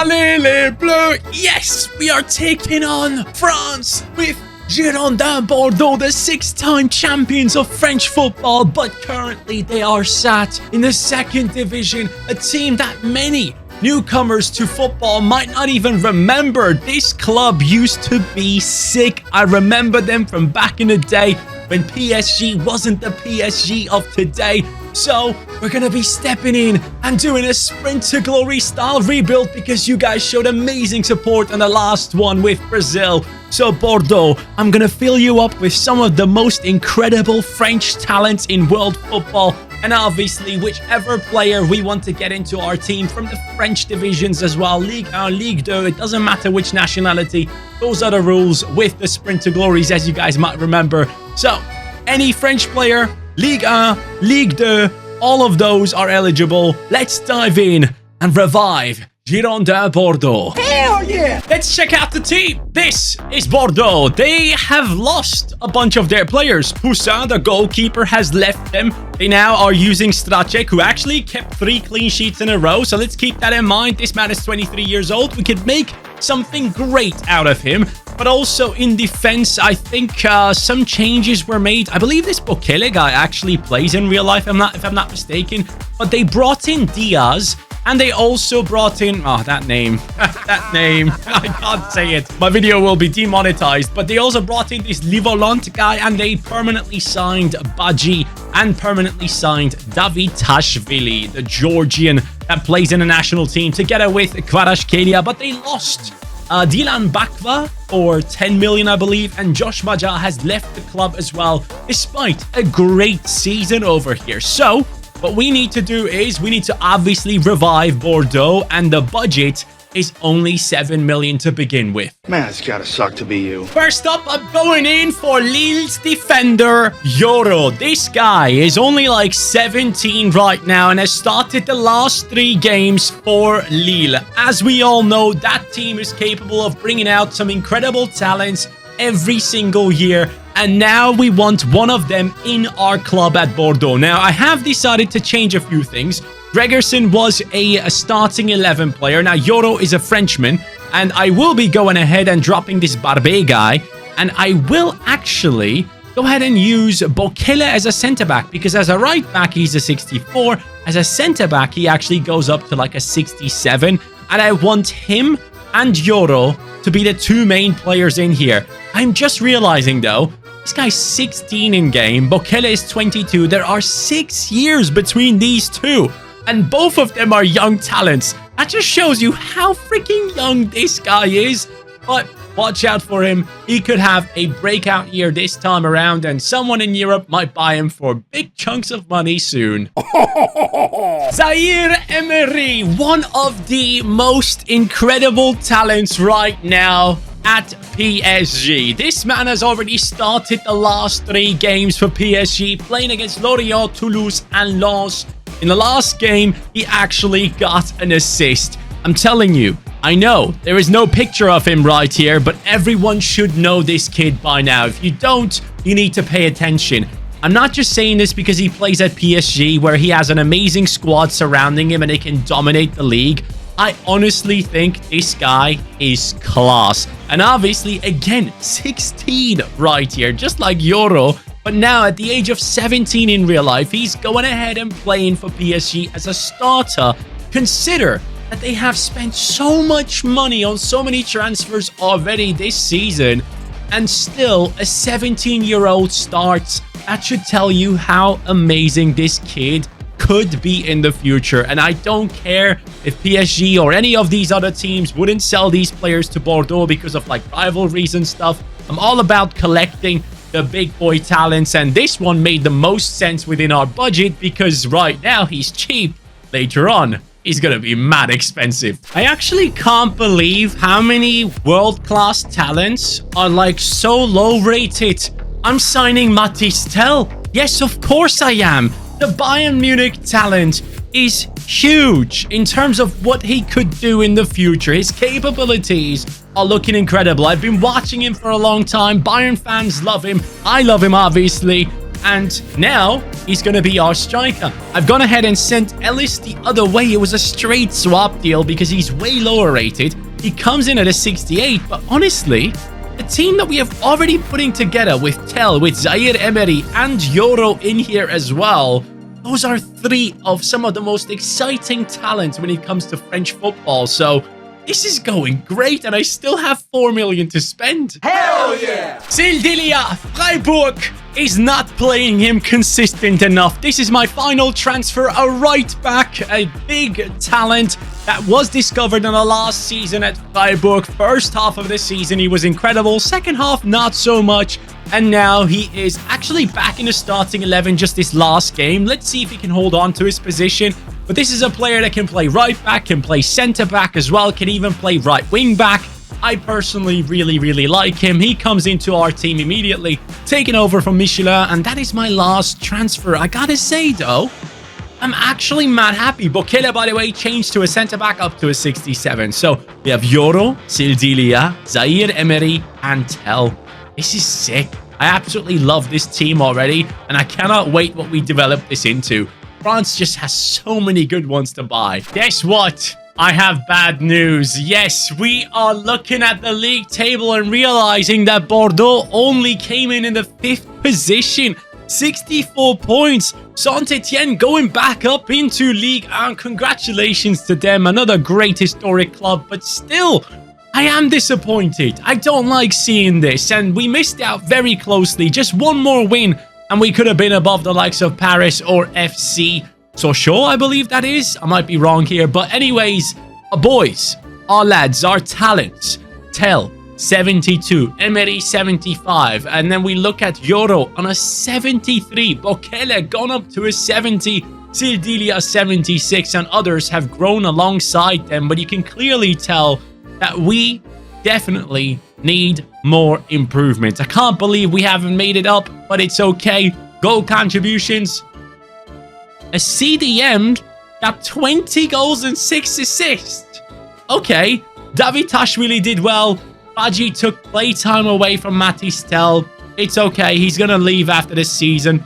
Allez les Bleus! Yes, we are taking on France with Girondins Bordeaux, the 6-time champions of French football, but currently they are sat in the 2nd division, a team that many newcomers to football might not even remember. This club used to be sick. I remember them from back in the day when PSG wasn't the PSG of today. So we're going to be stepping in and doing a sprint to glory style rebuild because you guys showed amazing support on the last one with Brazil. So Bordeaux, I'm going to fill you up with some of the most incredible French talents in world football. And obviously, whichever player we want to get into our team from the French divisions as well, Ligue 1, Ligue 2, it doesn't matter which nationality. Those are the rules with the sprint to glories, as you guys might remember. So, any French player, Ligue 1, Ligue 2, all of those are eligible. Let's dive in and revive Girondins Bordeaux. Hell yeah! Let's check out the team. This is Bordeaux. They have lost a bunch of their players. Poussin, the goalkeeper, has left them. They now are using Stracek, who actually kept 3 clean sheets in a row. So let's keep that in mind. This man is 23 years old. We could make something great out of him. But also in defense, I think some changes were made. I believe this Bokele guy actually plays in real life, if I'm not mistaken. But they brought in Diaz. And they also brought in... Oh, that name. That name. I can't say it. My video will be demonetized. But they also brought in this Livolant guy. And they permanently signed Badji. And permanently signed Davitashvili, the Georgian that plays in the national team, together with Kvaratskhelia. But they lost Dilan Bakva for 10 million, I believe. And Josh Maja has left the club as well, despite a great season over here. So... what we need to do is we need to obviously revive Bordeaux, and the budget is only 7 million to begin with. Man, it's gotta suck to be you. First up, I'm going in for Lille's defender, Yoro. This guy is only like 17 right now and has started the last 3 games for Lille. As we all know, that team is capable of bringing out some incredible talents every single year. And now we want one of them in our club at Bordeaux. Now, I have decided to change a few things. Gregerson was a starting 11 player. Now, Yoro is a Frenchman. And I will be going ahead and dropping this Barbet guy. And I will actually go ahead and use Bokele as a centre-back. Because as a right-back, he's a 64. As a centre-back, he actually goes up to like a 67. And I want him and Yoro to be the 2 main players in here. I'm just realizing, though, this guy's 16 in game. Bokele is 22. There are 6 years between these 2. And both of them are young talents. That just shows you how freaking young this guy is. But watch out for him. He could have a breakout year this time around. And someone in Europe might buy him for big chunks of money soon. Zaire Emery, one of the most incredible talents right now at PSG. This man has already started the last 3 games for PSG, playing against Lorient, Toulouse, and Lens. In the last game, he actually got an assist. I'm telling you, I know there is no picture of him right here, but everyone should know this kid by now. If you don't, you need to pay attention. I'm not just saying this because he plays at PSG, where he has an amazing squad surrounding him and they can dominate the league. I honestly think this guy is class. And obviously, again, 16 right here, just like Yoro. But now, at the age of 17 in real life, he's going ahead and playing for PSG as a starter. Consider that they have spent so much money on so many transfers already this season. And still, a 17-year-old starts. That should tell you how amazing this kid could be in the future. And I don't care if PSG or any of these other teams wouldn't sell these players to Bordeaux because of like rivalries and stuff. I'm all about collecting the big boy talents, and this one made the most sense within our budget because right now he's cheap. Later on, he's gonna be mad expensive. I actually can't believe how many world-class talents are like so low rated. I'm signing Matisse Tell. Yes, of course I am. The Bayern Munich talent is huge in terms of what he could do in the future. His capabilities are looking incredible. I've been watching him for a long time. Bayern fans love him. I love him, obviously. And now he's going to be our striker. I've gone ahead and sent Ellis the other way. It was a straight swap deal because he's way lower rated. He comes in at a 68, but honestly, the team that we have already putting together with Tel, with Zaire Emery, and Yoro in here as well, those are three of some of the most exciting talents when it comes to French football. So this is going great, and I still have 4 million to spend. Hell yeah! Sildilia, Freiburg is not playing him consistent enough. This is my final transfer, a right back, a big talent that was discovered in the last season at Freiburg. First half of the season, he was incredible. Second half, not so much. And now he is actually back in the starting 11 just this last game. Let's see if he can hold on to his position. But this is a player that can play right back, can play center back as well, can even play right wing back. I personally really like him. He comes into our team immediately, taking over from Michelin, and that is my last transfer. I gotta say though, I'm actually mad happy. Bokele, by the way, changed to a center back up to a 67. So we have Yoro, Sildilia, Zaire Emery, and Tel. This is sick. I absolutely love this team already, and I cannot wait what we develop this into. France just has so many good ones to buy. Guess what? I have bad news. Yes, we are looking at the league table and realizing that Bordeaux only came in the 5th position. 64 points. Saint-Etienne going back up into Ligue 1. Congratulations to them. Another great historic club, but still, I am disappointed. I don't like seeing this, and we missed out very closely. Just one more win, and we could have been above the likes of Paris or FC. Sochaux, I believe that is. I might be wrong here. But anyways, our boys, our lads, our talents. Tel, 72. Emery, 75. And then we look at Yoro on a 73. Bokele gone up to a 70. Sildilia, 76. And others have grown alongside them. But you can clearly tell that we definitely need more improvements. I can't believe we haven't made it up, but it's okay. Goal contributions. A CDM got 20 goals and 6 assists. Okay, Davitashvili did well. Baji took playtime away from Mathis Tel. It's okay, he's going to leave after this season.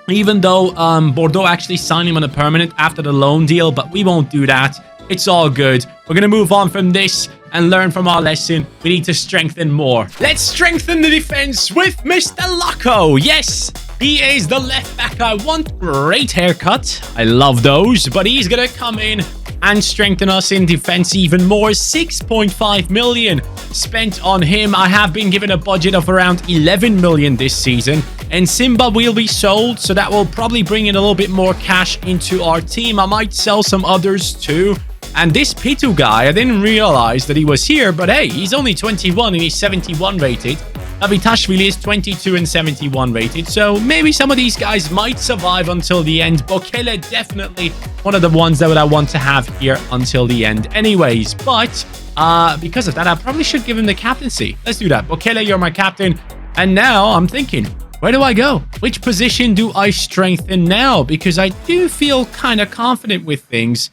Even though Bordeaux actually signed him on a permanent after the loan deal, but we won't do that. It's all good. We're going to move on from this and learn from our lesson. We need to strengthen more. Let's strengthen the defense with Mr. Lacko. Yes, he is the left back I want. Great haircut. I love those. But he's going to come in and strengthen us in defense even more. 6.5 million spent on him. I have been given a budget of around 11 million this season. And Simba will be sold, so that will probably bring in a little bit more cash into our team. I might sell some others too. And this Pitu guy, I didn't realize that he was here, but hey, he's only 21 and he's 71 rated. Davitashvili is 22 and 71 rated, so maybe some of these guys might survive until the end. Bokele definitely one of the ones that I want to have here until the end anyways. But because of that, I probably should give him the captaincy. Let's do that. Bokele, you're my captain. And now I'm thinking, where do I go? Which position do I strengthen now? Because I do feel kind of confident with things,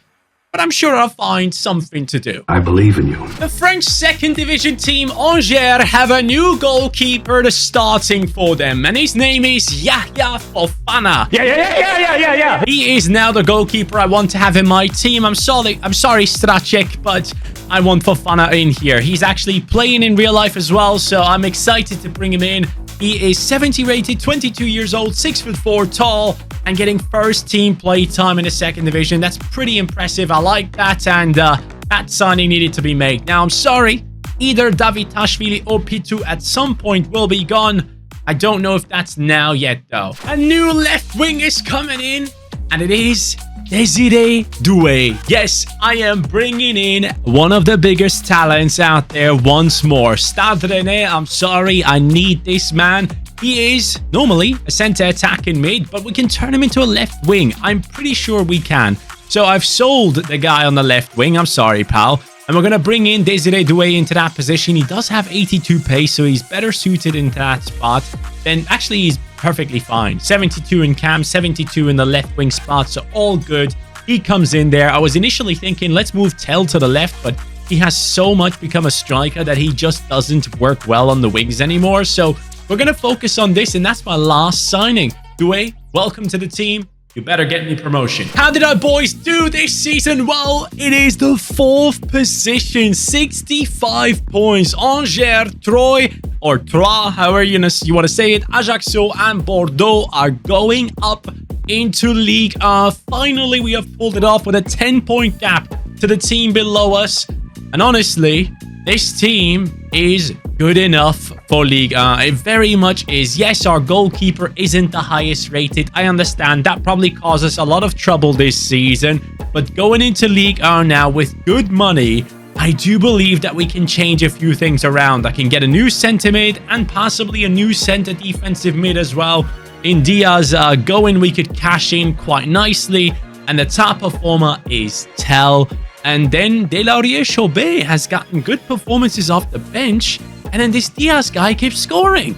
but I'm sure I'll find something to do. I believe in you. The French second division team Angers have a new goalkeeper starting for them, and his name is Yahya Fofana. Yeah. He is now the goalkeeper I want to have in my team. I'm sorry, Stracek, but I want Fofana in here. He's actually playing in real life as well, so I'm excited to bring him in. He is 70 rated, 22 years old, 6'4" tall, and getting first team play time in the second division. That's pretty impressive. I like that, and that signing needed to be made. Now, I'm sorry, either Davitashvili or Pitu at some point will be gone. I don't know if that's now yet, though. A new left wing is coming in, and it is Desiree Doué. Yes, I am bringing in one of the biggest talents out there once more. Stade Rennais, I'm sorry, I need this man. He is normally a center attacking mid, but we can turn him into a left wing. I'm pretty sure we can. So I've sold the guy on the left wing. I'm sorry, pal. And we're going to bring in Desiree Doué into that position. He does have 82 pace, so he's better suited into that spot. Then actually, he's perfectly fine. 72 in cam, 72 in the left wing spot, so all good. He comes in there. I was initially thinking, let's move Tel to the left, but he has so much become a striker that he just doesn't work well on the wings anymore. So we're going to focus on this, and that's my last signing. BORDEAUX, welcome to the team. You better get me promotion. How did our boys do this season? Well, it is the 4th position, 65 points. Angers, Troyes, or Troyes, however you want to say it, Ajaccio and Bordeaux are going up into Ligue 1. Finally, we have pulled it off with a 10-point gap to the team below us. And honestly, this team is good enough for Ligue 1. It very much is. Yes, our goalkeeper isn't the highest rated. I understand that probably caused us a lot of trouble this season. But going into Ligue 1 now with good money, I do believe that we can change a few things around. I can get a new centre mid and possibly a new centre defensive mid as well. In Diaz going, we could cash in quite nicely. And the top performer is Tell. And then Delaurier-Chauvet has gotten good performances off the bench. And then this Diaz guy keeps scoring.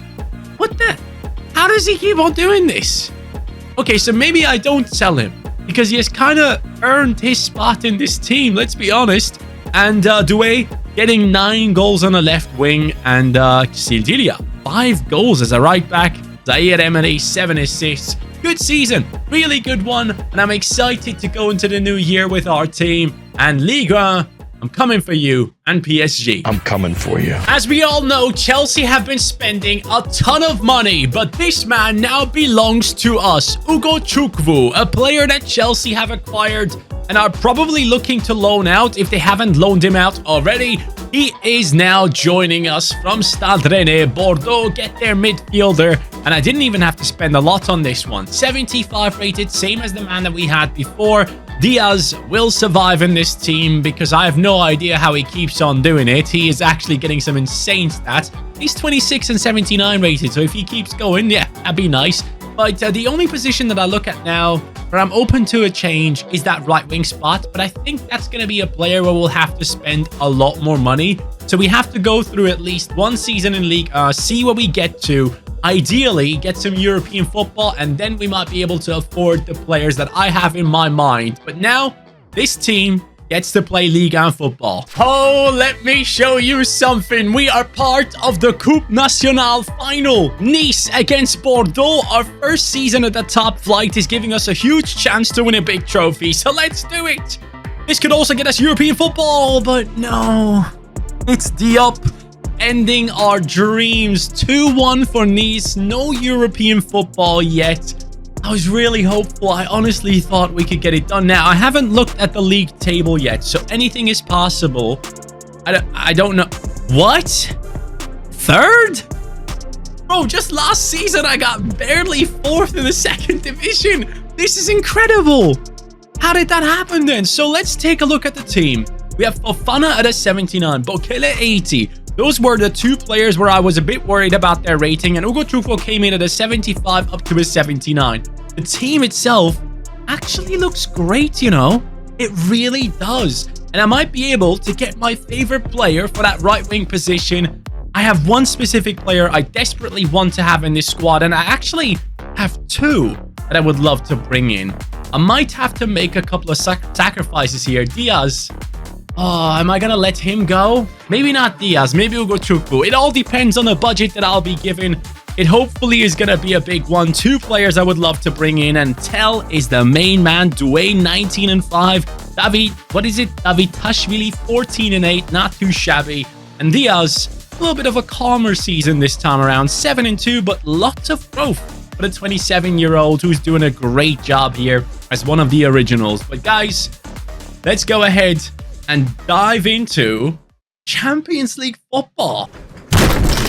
What the? How does he keep on doing this? Okay, so maybe I don't sell him, because he has kind of earned his spot in this team, let's be honest. And BORDEAUX getting 9 goals on the left wing. And Sildilia, 5 goals as a right back. Zaire Emery, 7 assists. Good season, really good one, and I'm excited to go into the new year with our team. And Ligue 1, I'm coming for you, and PSG. I'm coming for you. As we all know, Chelsea have been spending a ton of money, but this man now belongs to us. Ugo Chukwu, a player that Chelsea have acquired and are probably looking to loan out if they haven't loaned him out already. He is now joining us from Stade Rennais. Bordeaux get their midfielder, and I didn't even have to spend a lot on this one. 75 rated, same as the man that we had before. Diaz will survive in this team because I have no idea how he keeps on doing it. He is actually getting some insane stats. He's 26 and 79 rated, so if he keeps going, yeah, that'd be nice. But the only position that I look at now where I'm open to a change is that right wing spot. But I think that's going to be a player where we'll have to spend a lot more money. So we have to go through at least one season in Ligue 1, see where we get to. Ideally, get some European football, and then we might be able to afford the players that I have in my mind. But now, this team gets to play Ligue 1 football. Oh, let me show you something. We are part of the Coupe Nationale final. Nice against Bordeaux. Our first season at the top flight is giving us a huge chance to win a big trophy. So let's do it. This could also get us European football, but no. It's Diop ending our dreams. 2-1 for Nice. No European football yet. I was really hopeful. I honestly thought we could get it done. Now, I haven't looked at the league table yet, so anything is possible. I don't know. What? 3rd? Bro, just last season, I got barely 4th in the 2nd division. This is incredible. How did that happen then? So let's take a look at the team. We have Fofana at a 79, Bokele 80. Those were the 2 players where I was a bit worried about their rating, and Ugo Chukwu came in at a 75 up to a 79. The team itself actually looks great, you know? It really does. And I might be able to get my favorite player for that right wing position. I have one specific player I desperately want to have in this squad, and I actually have 2 that I would love to bring in. I might have to make a couple of sacrifices here. Diaz. Oh, am I going to let him go? Maybe not Diaz, maybe Ugo Chukwu. It all depends on the budget that I'll be given. It hopefully is going to be a big one. 2 players I would love to bring in, and Tell is the main man. BORDEAUX 19 and 5. David Tashvili 14 and 8. Not too shabby. And Diaz, a little bit of a calmer season this time around. 7 and 2, but lots of growth for the 27-year-old who's doing a great job here as one of the originals. But guys, let's go ahead and dive into Champions League football.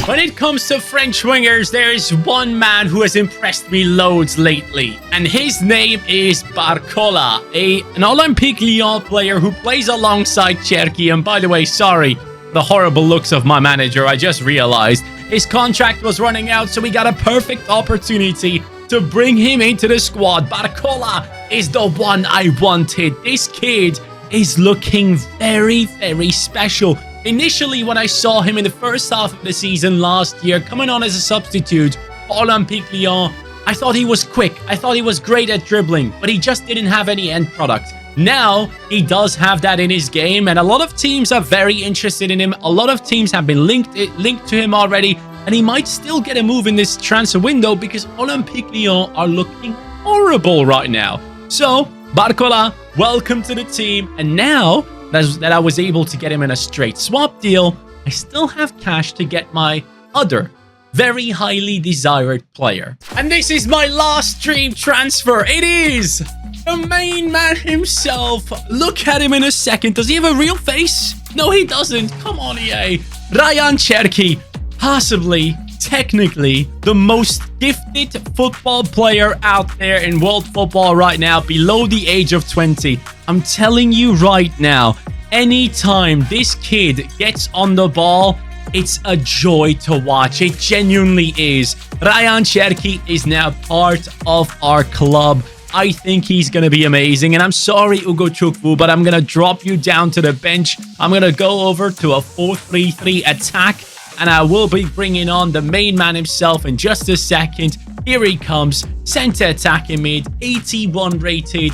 When it comes to French wingers, there is one man who has impressed me loads lately, and his name is Barcola, an Olympique Lyon player who plays alongside Cherki. And by the way, sorry, the horrible looks of my manager, I just realized his contract was running out, so we got a perfect opportunity to bring him into the squad. Barcola is the one I wanted. This kid is looking very, very special. Initially, when I saw him in the first half of the season last year, coming on as a substitute for Olympique Lyon, I thought he was quick. I thought he was great at dribbling, but he just didn't have any end product. Now, he does have that in his game, and a lot of teams are very interested in him. A lot of teams have been linked to him already. and he might still get a move in this transfer window because Olympique Lyon are looking horrible right now. So, Barcola, welcome to the team. And now that I was able to get him in a straight swap deal, I still have cash to get my other very highly desired player. And this is my last dream transfer. It is the main man himself. Look at him in a second. Does he have a real face? No, he doesn't. Come on, EA. Rayan Cherki, possibly, technically, the most gifted football player out there in world football right now, below the age of 20. I'm telling you right now, anytime this kid gets on the ball, it's a joy to watch. It genuinely is. Rayan Cherki is now part of our club. I think he's going to be amazing. And I'm sorry, Ugo Chukwu, but I'm going to drop you down to the bench. I'm going to go over to a 4-3-3 attack. And I will be bringing on the main man himself in just a second. Here he comes. Center attacking mid, 81 rated.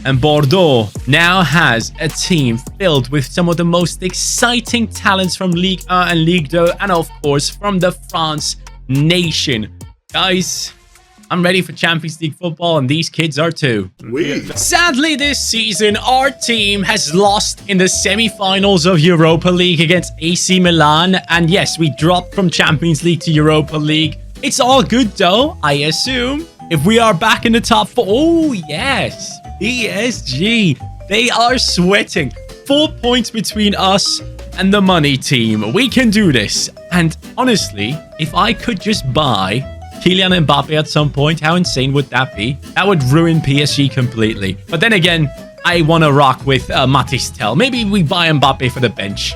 And Bordeaux now has a team filled with some of the most exciting talents from Ligue 1 and Ligue 2, and of course from the France nation. Guys, I'm ready for Champions League football, and these kids are too. Sadly, this season, our team has lost in the semi-finals of Europa League against AC Milan. And yes, we dropped from Champions League to Europa League. It's all good though, I assume. If we are back in the top 4... Oh, yes. PSG. They are sweating. 4 points between us and the money team. We can do this. And honestly, if I could just buy Kylian Mbappe at some point, how insane would that be? That would ruin PSG completely. But then again, I want to rock with Matthijs Tel. Maybe we buy Mbappe for the bench.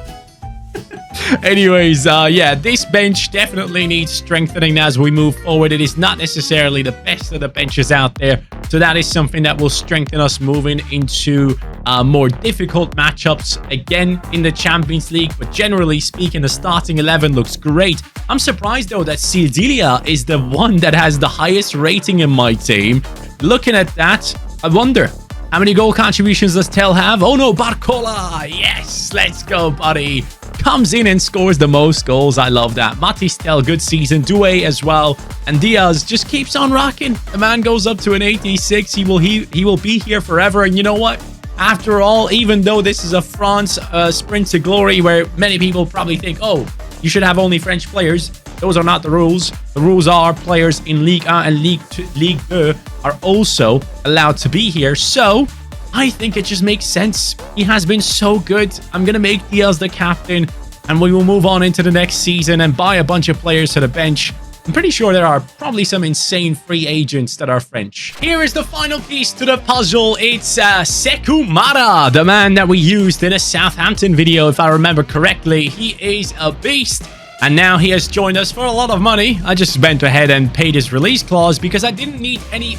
Anyways, yeah, this bench definitely needs strengthening as we move forward. It is not necessarily the best of the benches out there. So that is something that will strengthen us moving into more difficult matchups again in the Champions League. But generally speaking, the starting 11 looks great. I'm surprised, though, that Sildilia is the one that has the highest rating in my team. Looking at that, I wonder, how many goal contributions does Tel have? Oh, no, Barcola. Yes, let's go, buddy. Comes in and scores the most goals. I love that. Matthijs Tel, good season. Doué as well. And Diaz just keeps on rocking. The man goes up to an 86. He will be here forever. And you know what? After all, even though this is a France sprint to glory where many people probably think, oh, you should have only French players. Those are not the rules. The rules are players in Ligue 1 and Ligue 2 are also allowed to be here. So I think it just makes sense. He has been so good. I'm going to make Diaz the captain, and we will move on into the next season and buy a bunch of players to the bench. I'm pretty sure there are probably some insane free agents that are French. Here is the final piece to the puzzle. It's Sekou Mara, the man that we used in a Southampton video, if I remember correctly. He is a beast. And now he has joined us for a lot of money. I just went ahead and paid his release clause because I didn't need any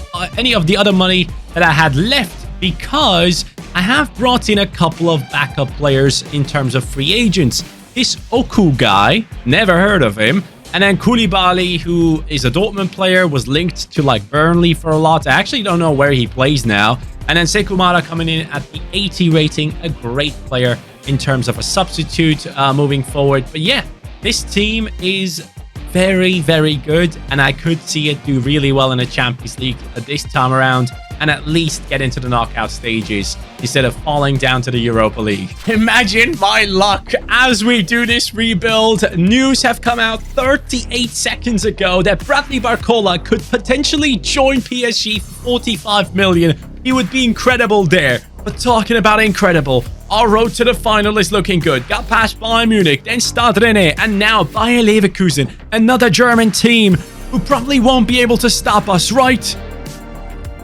of the other money that I had left, because I have brought in a couple of backup players in terms of free agents. This Oku guy, never heard of him. And then Koulibaly, who is a Dortmund player, was linked to like Burnley for a lot. I actually don't know where he plays now. And then Sekou Mara coming in at the 80 rating, a great player in terms of a substitute moving forward. But yeah, this team is very, very good, and I could see it do really well in the Champions League this time around and at least get into the knockout stages instead of falling down to the Europa League. Imagine my luck as we do this rebuild. News have come out 38 seconds ago that Bradley Barcola could potentially join PSG for 45 million. He would be incredible there. But talking about incredible, our road to the final is looking good. Got past Bayern Munich, then Stade Rennais, and now Bayer Leverkusen, another German team who probably won't be able to stop us, right?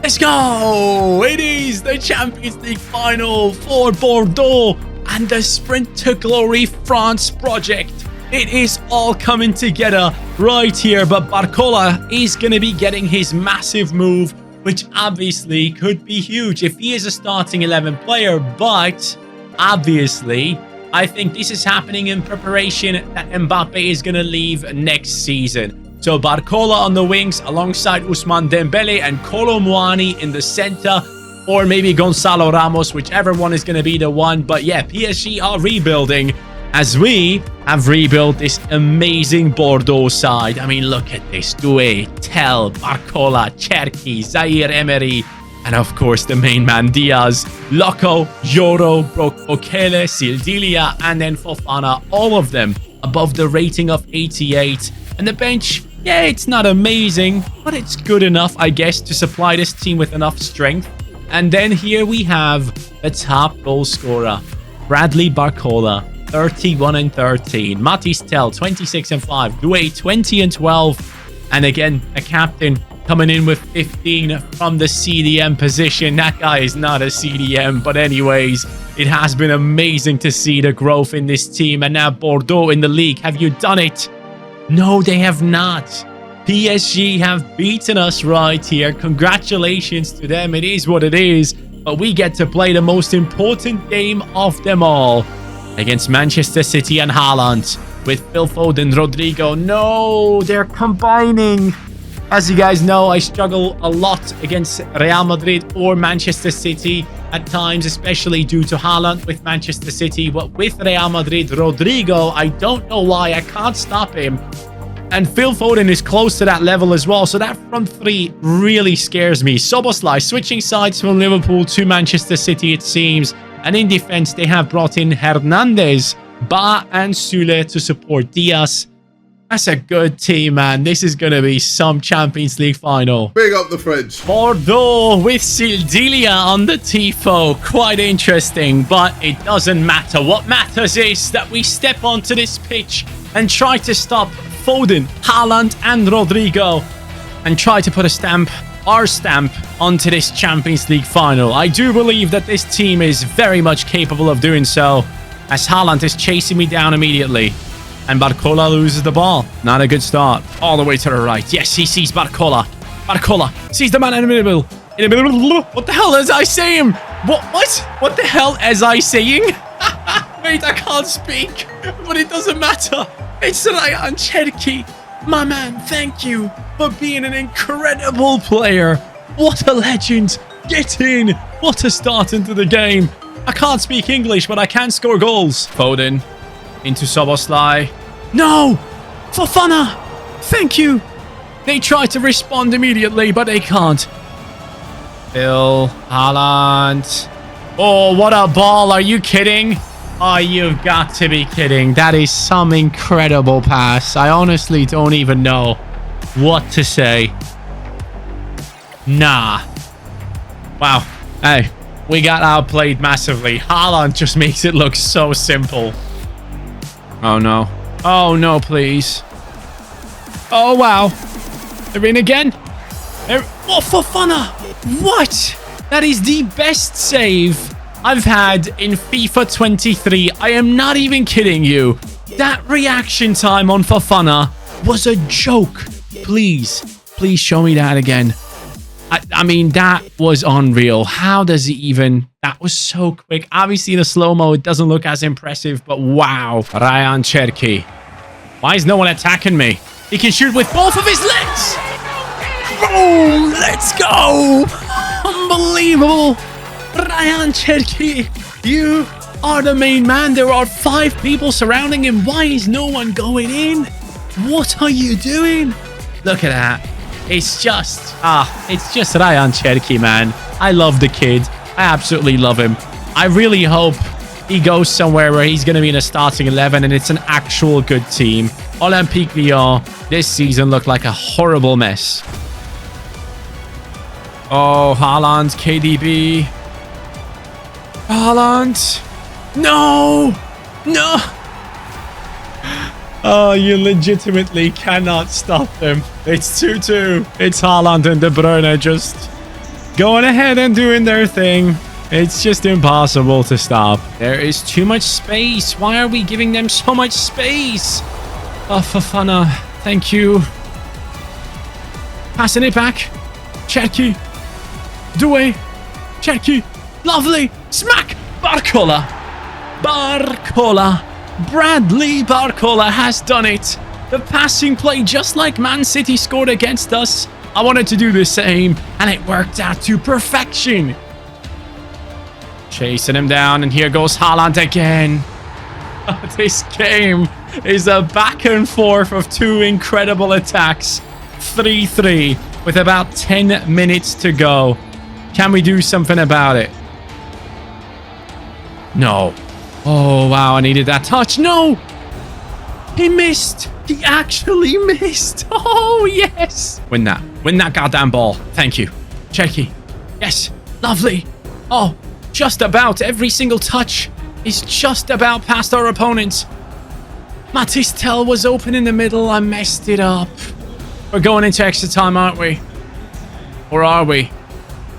Let's go! It is the Champions League final for Bordeaux and the Sprint to Glory France project. It is all coming together right here, but Barcola is going to be getting his massive move, which obviously could be huge if he is a starting 11 player. But obviously, I think this is happening in preparation that Mbappe is going to leave next season. So Barcola on the wings alongside Ousmane Dembele and Kolo Muani in the center, or maybe Gonzalo Ramos, whichever one is going to be the one. But yeah, PSG are rebuilding. as we have rebuilt this amazing Bordeaux side. I mean, look at this. Doué, Tel, Barcola, Cherki, Zaire Emery, and of course the main man Diaz, Loco, Joro, Okele, Sildilia, and then Fofana. All of them above the rating of 88. And the bench, yeah, it's not amazing, but it's good enough, I guess, to supply this team with enough strength. And then here we have the top goal scorer, Bradley Barcola, 31 and 13. Matis Tel, 26 and 5. Doué, 20 and 12. And again, a captain coming in with 15 from the CDM position. That guy is not a CDM, but anyways, it has been amazing to see the growth in this team. And now Bordeaux in the league. Have you done it? No, they have not. PSG have beaten us right here. Congratulations to them. It is what it is. But we get to play the most important game of them all against Manchester City and Haaland with Phil Foden, Rodrigo. No, they're combining. As you guys know, I struggle a lot against Real Madrid or Manchester City at times, especially due to Haaland with Manchester City. But with Real Madrid, Rodrigo, I don't know why. I can't stop him. And Phil Foden is close to that level as well. So that front three really scares me. Szoboszlai switching sides from Liverpool to Manchester City, it seems. And in defense, they have brought in Hernandez, Ba, and Sule to support Diaz. That's a good team, man. This is going to be some Champions League final. Big up the French. Bordeaux with Sildilia on the tifo. Quite interesting, but it doesn't matter. What matters is that we step onto this pitch and try to stop Foden, Haaland, and Rodrigo, and try to put a stamp, our stamp, onto this Champions League final. I do believe that this team is very much capable of doing so, as Haaland is chasing me down immediately. And Barcola loses the ball. Not a good start. All the way to the right. Yes, he sees Barcola. Barcola sees the man in the middle. What the hell is I saying? What the hell is I saying? Mate, I can't speak. But it doesn't matter. It's Ryan Cherki. My man, thank you for being an incredible player. What a legend. Get in. What a start into the game. I can't speak English, but I can score goals. Foden into Szoboszlai. No! Fofana! Thank you! They try to respond immediately, but they can't. Phil, Haaland. Oh, what a ball. Are you kidding? Oh, you've got to be kidding. That is some incredible pass. I honestly don't even know what to say. Nah. Wow. Hey, we got outplayed massively. Haaland just makes it look so simple. Oh, no. Oh, no, please. Oh, wow. They're in again. Oh, Fofana. What? That is the best save I've had in FIFA 23. I am not even kidding you. That reaction time on Fofana was a joke. Please show me that again. I mean, that was unreal. How does he even... That was so quick. Obviously, the slow-mo, it doesn't look as impressive, but wow. Ryan Cherki. Why is no one attacking me? He can shoot with both of his legs. Boom! Let's go! Unbelievable. Ryan Cherki, you are the main man. There are 5 people surrounding him. Why is no one going in? What are you doing? Look at that. It's just Ryan Cherki, man. I love the kid. I absolutely love him. I really hope he goes somewhere where he's going to be in a starting 11 and it's an actual good team. Olympique Lyon this season looked like a horrible mess. Oh, Haaland, KDB. Haaland. No. No. Oh, you legitimately cannot stop them. It's 2-2. It's Haaland and De Bruyne just going ahead and doing their thing. It's just impossible to stop. There is too much space. Why are we giving them so much space? Oh, Fofana. Thank you. Passing it back. Cherki. Doué. Cherki. Lovely. Smack. Barcola. Barcola. Bradley Barcola has done it. The passing play, just like Man City scored against us. I wanted to do the same, and it worked out to perfection. Chasing him down, and here goes Haaland again. This game is a back and forth of two incredible attacks. 3-3 with about 10 minutes to go. Can we do something about it? No. Oh, wow. I needed that touch. No. He missed. He actually missed. Oh, yes. Win that. Win that goddamn ball. Thank you. Checky. Yes. Lovely. Oh, just about every single touch is just about past our opponents. Matistel was open in the middle. I messed it up. We're going into extra time, aren't we? Or are we?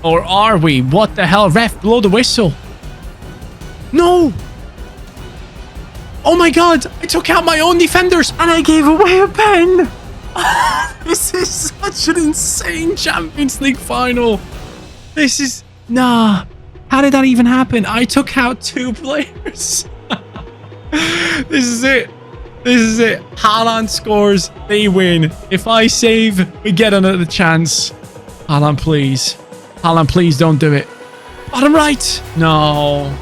Or are we? What the hell? Ref, blow the whistle. No. Oh my god. I took out my own defenders and I gave away a pen. This is such an insane Champions League final. This is... Nah. How did that even happen? I took out 2 players. This is it. This is it. Haaland scores. They win. If I save, we get another chance. Haaland, please. Haaland, please don't do it. Bottom right. No.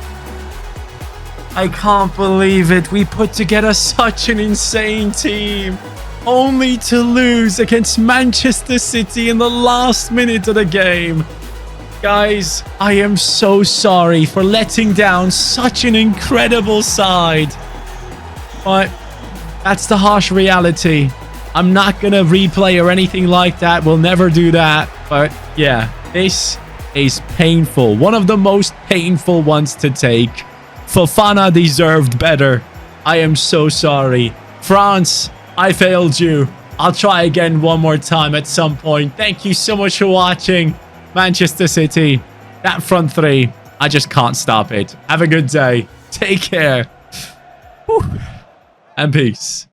I can't believe it. We put together such an insane team. Only to lose against Manchester City in the last minute of the game. Guys, I am so sorry for letting down such an incredible side. But that's the harsh reality. I'm not going to replay or anything like that. We'll never do that. But yeah, this is painful. One of the most painful ones to take. Fofana deserved better. I am so sorry. France, I failed you. I'll try again one more time at some point. Thank you so much for watching. Manchester City, that front three, I just can't stop it. Have a good day. Take care. Whew. And peace.